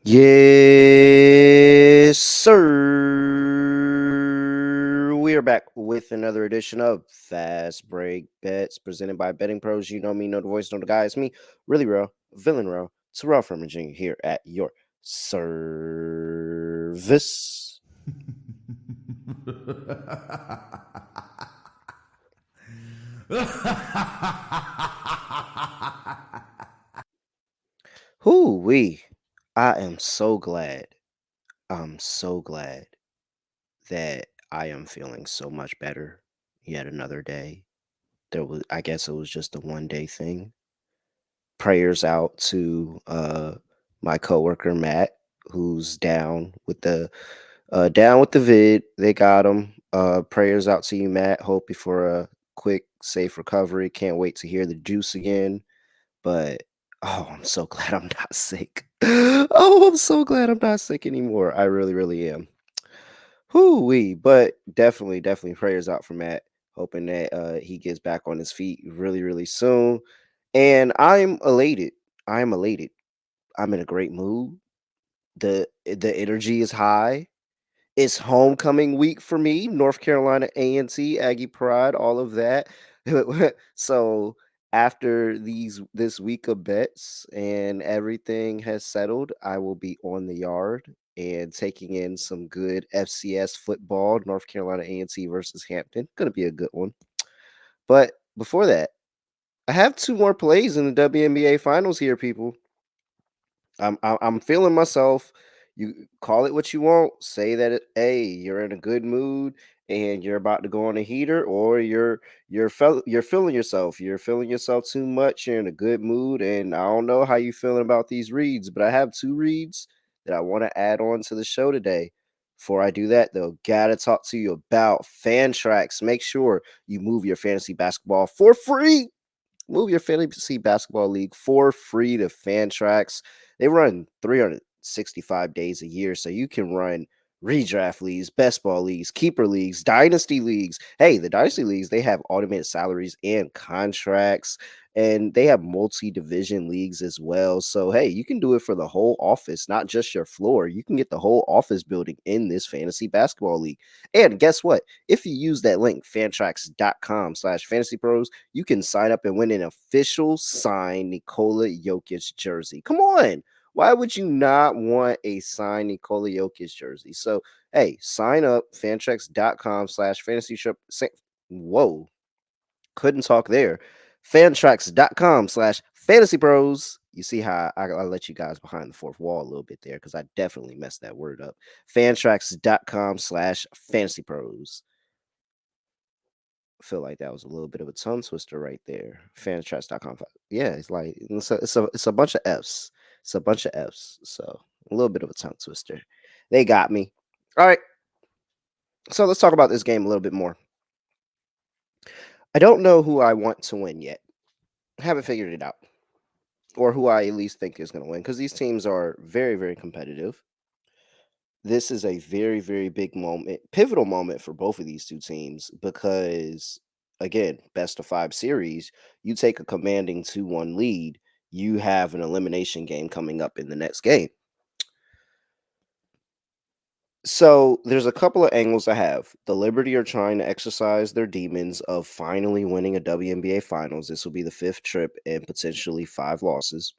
Yes, sir. We are back with another edition of Fast Break Bets presented by Betting Pros. You know me, know the voice, know the guy. It's me, really real, villain real, Terrell Furman Jr. here at your service. Hoo wee. I am so glad. I'm so glad that I am feeling so much better yet another day. I guess it was just a one day thing. Prayers out to my coworker Matt, who's down with the vid. They got him. Prayers out to you, Matt. Hope you for a quick, safe recovery. Can't wait to hear the juice again. But oh, I'm so glad I'm not sick. Oh, I'm so glad I'm not sick anymore. I really, really am. Whoo-wee. But definitely prayers out for Matt. Hoping that he gets back on his feet really, really soon. And I'm elated. I'm elated. I'm in a great mood. The energy is high. It's homecoming week for me. North Carolina A&T, Aggie Pride, all of that. So after this week of bets and everything has settled, I will be on the yard and taking in some good FCS football. North Carolina A&T versus Hampton. Gonna be a good one. But before that, I have two more plays in the WNBA Finals here, people. I'm feeling myself. You call it what you want. Say that hey, you're in a good mood and you're about to go on a heater, or you're feeling yourself. You're feeling yourself too much. You're in a good mood, and I don't know how you feeling about these reads, but I have two reads that I want to add on to the show today. Before I do that, though, gotta talk to you about Fantrax. Make sure you move your fantasy basketball for free. Move your fantasy basketball league for free to Fantrax. They run 365 days a year, so you can run redraft leagues, best ball leagues, keeper leagues, dynasty leagues. Hey, the dynasty leagues, they have automated salaries and contracts, and they have multi-division leagues as well. So, hey, you can do it for the whole office, not just your floor. You can get the whole office building in this fantasy basketball league. And guess what? If you use that link, fantrax.com/fantasypros, you can sign up and win an official signed Nikola Jokic jersey. Come on. Why would you not want a signed Nikola Jokic jersey? So, hey, sign up, fantrax.com/fantasy. Whoa, couldn't talk there. Fantrax.com/fantasypros. You see how I let you guys behind the fourth wall a little bit there because I definitely messed that word up. Fantrax.com/fantasypros. Feel like that was a little bit of a tongue twister right there. Fantrax.com. Yeah, it's like it's a bunch of F's. It's a bunch of F's. So a little bit of a tongue twister. They got me. All right. So let's talk about this game a little bit more. I don't know who I want to win yet. I haven't figured it out. Or who I at least think is going to win because these teams are very, very competitive. This is a very, very big moment, pivotal moment for both of these two teams because, again, best of five series, you take a commanding 2-1 lead, you have an elimination game coming up in the next game. So there's a couple of angles I have. The Liberty are trying to exercise their demons of finally winning a WNBA Finals. This will be the fifth trip and potentially 5 losses.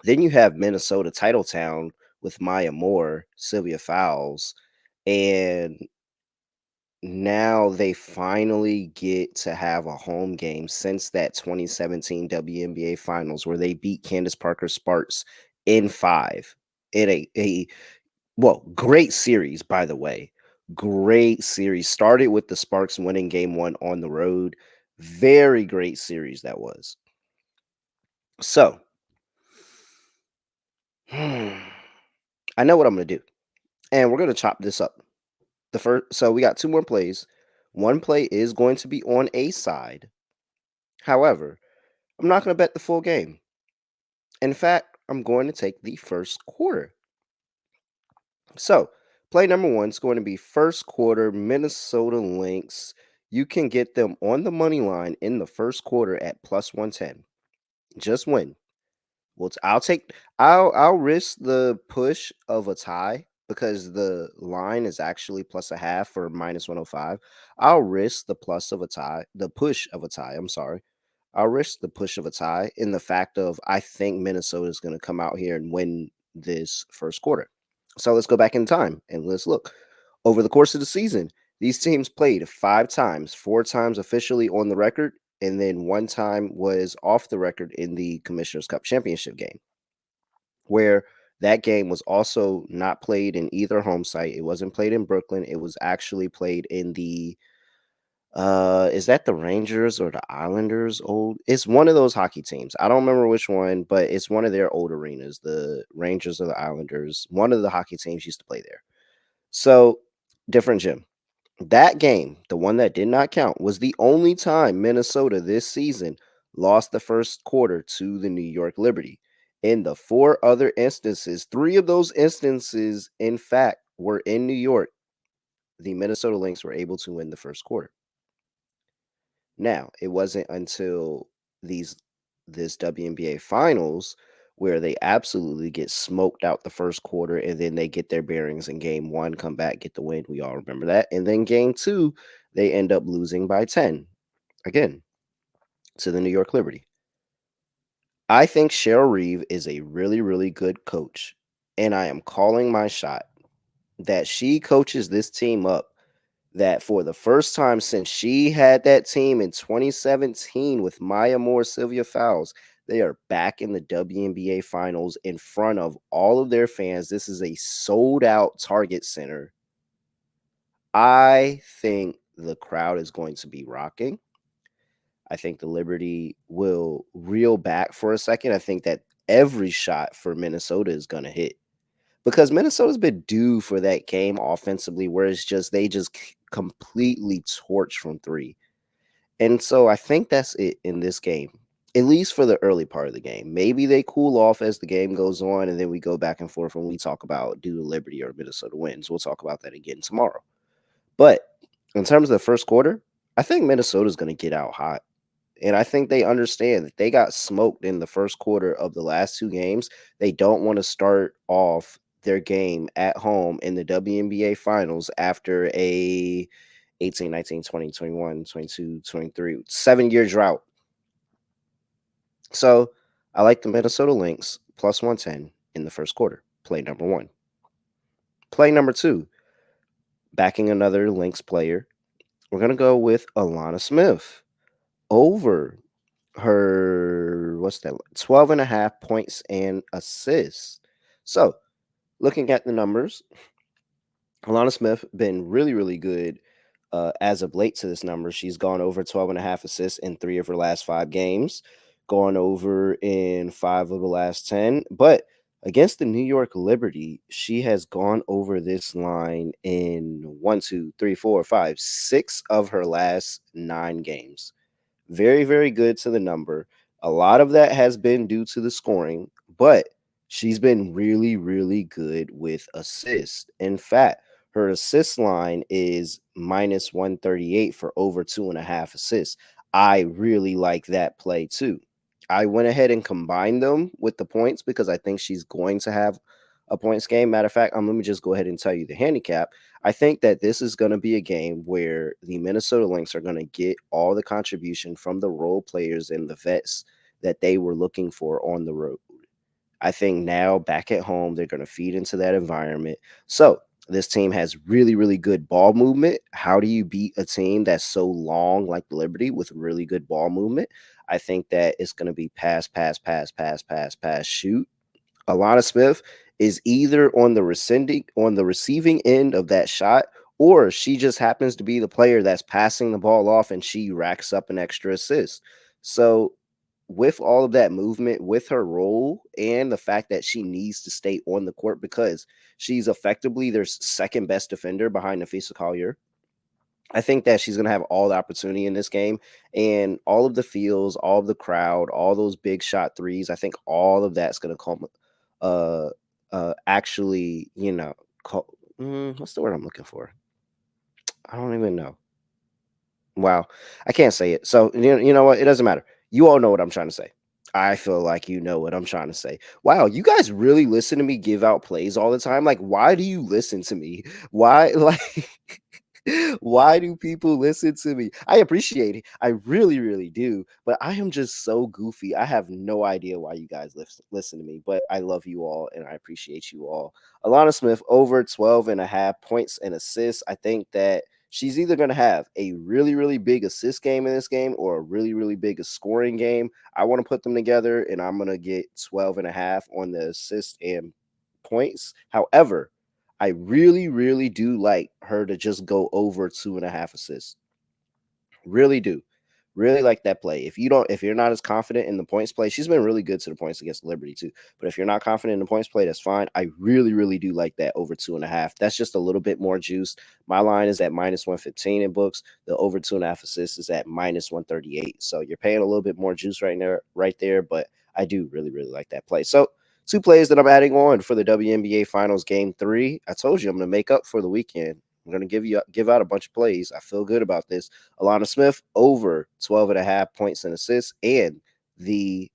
Then you have Minnesota Titletown with Maya Moore, Sylvia Fowles, and now they finally get to have a home game since that 2017 WNBA Finals where they beat Candace Parker Sparks in 5 in a great series, by the way. Great series. Started with the Sparks winning game 1 on the road. Very great series that was. So, I know what I'm going to do. And we're going to chop this up. So we got 2 more plays. One play is going to be on a side. However, I'm not going to bet the full game. In fact, I'm going to take the first quarter. So, play number 1 is going to be first quarter Minnesota Lynx. You can get them on the money line in the first quarter at plus 110. Just win. Well, I'll risk the push of a tie because the line is actually plus a half for minus 105. I'll risk the push of a tie. I'm sorry. I'll risk the push of a tie in the fact of I think Minnesota is going to come out here and win this first quarter. So let's go back in time and let's look. Over the course of the season, these teams played 5 times, 4 times officially on the record, and then 1 time was off the record in the Commissioner's Cup championship game, where that game was also not played in either home site. It wasn't played in Brooklyn. It was actually played in the is that the Rangers or the Islanders old? It's one of those hockey teams. I don't remember which one, but it's one of their old arenas, the Rangers or the Islanders. One of the hockey teams used to play there. So, different gym. That game, the one that did not count, was the only time Minnesota this season lost the first quarter to the New York Liberty. In the 4 other instances, 3 of those instances, in fact, were in New York. The Minnesota Lynx were able to win the first quarter. Now, it wasn't until these this WNBA Finals where they absolutely get smoked out the first quarter and then they get their bearings in game 1, come back, get the win. We all remember that. And then game 2, they end up losing by 10 again to the New York Liberty. I think Cheryl Reeve is a really, really good coach. And I am calling my shot that she coaches this team up that for the first time since she had that team in 2017 with Maya Moore, Sylvia Fowles, they are back in the WNBA Finals in front of all of their fans. This is a sold out Target Center. I think the crowd is going to be rocking. I think the Liberty will reel back for a second. I think that every shot for Minnesota is going to hit because Minnesota's been due for that game offensively where it's just they just completely torch from 3. And so I think that's it in this game, at least for the early part of the game. Maybe they cool off as the game goes on, and then we go back and forth when we talk about do the Liberty or Minnesota wins. We'll talk about that again tomorrow. But in terms of the first quarter, I think Minnesota's going to get out hot. And I think they understand that they got smoked in the first quarter of the last 2 games. They don't want to start off their game at home in the WNBA Finals after a 18, 19, 20, 21, 22, 23, 7-year drought. So I like the Minnesota Lynx plus 110 in the first quarter. Play number 1. Play number 2, backing another Lynx player. We're going to go with Alanna Smith over her, what's that, 12 and a half points and assists. So looking at the numbers, Alanna Smith been really, really good as of late to this number. She's gone over 12 and a half assists in 3 of her last 5 games, gone over in 5 of the last 10. But against the New York Liberty, she has gone over this line in 1, 2, 3, 4, 5, 6 of her last 9 games. Very, very good to the number. A lot of that has been due to the scoring, but she's been really, really good with assists. In fact, her assist line is minus 138 for over 2.5 assists. I really like that play too. I went ahead and combined them with the points because I think she's going to have a points game. Matter of fact, let me just go ahead and tell you the handicap. I think that this is going to be a game where the Minnesota Lynx are going to get all the contribution from the role players and the vets that they were looking for on the road. I think now back at home, they're going to feed into that environment. So this team has really, really good ball movement. How do you beat a team that's so long like Liberty with really good ball movement? I think that it's going to be pass, pass, pass, pass, pass, pass, shoot. Alanna Smith is either on the receiving end of that shot, or she just happens to be the player that's passing the ball off and she racks up an extra assist. So with all of that movement, with her role and the fact that she needs to stay on the court because she's effectively their second best defender behind Nafisa Collier, I think that she's going to have all the opportunity in this game and all of the feels, all of the crowd, all those big shot threes. I think all of that's going to come, uh, actually, what's the word I'm looking for? I don't even know. Wow, I can't say it. So you know what? It doesn't matter. You all know what I'm trying to say. I feel like you know what I'm trying to say. Wow, you guys really listen to me give out plays all the time? Like, why do you listen to me? Why, like, why do people listen to me? I appreciate it. I really, really do. But I am just so goofy. I have no idea why you guys listen to me, but I love you all and I appreciate you all. Alanna Smith over 12 and a half points and assists. I think that she's either going to have a really, really big assist game in this game or a really, really big scoring game. I want to put them together, and I'm going to get 12 and a half on the assist and points. However, I really, really do like her to just go over 2.5 assists. Really do. Really like that play. If you're not as confident in the points play, she's been really good to the points against Liberty too. But if you're not confident in the points play, that's fine. I really, really do like that over 2.5. That's just a little bit more juice. My line is at -115 in books. The over 2.5 assists is at -138. So you're paying a little bit more juice right there. But I do really, really like that play. So two plays that I'm adding on for the WNBA Finals Game 3. I told you I'm going to make up for the weekend. I'm going to give out a bunch of plays. I feel good about this. Alanna Smith over 12 and a half points and assists, and the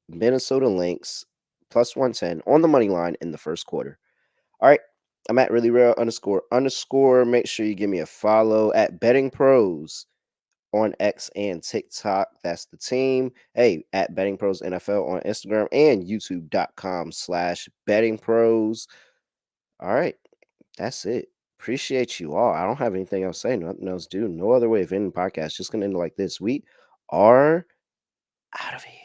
Minnesota Lynx +110 on the money line in the first quarter. All right. I'm at really real __. Make sure you give me a follow at BettingPros on X and TikTok. That's the team. Hey, at BettingPros NFL on Instagram and YouTube.com/BettingPros. All right. That's it. Appreciate you all. I don't have anything else to say. Nothing else to do. No other way of ending the podcast. Just gonna end it like this. We are out of here.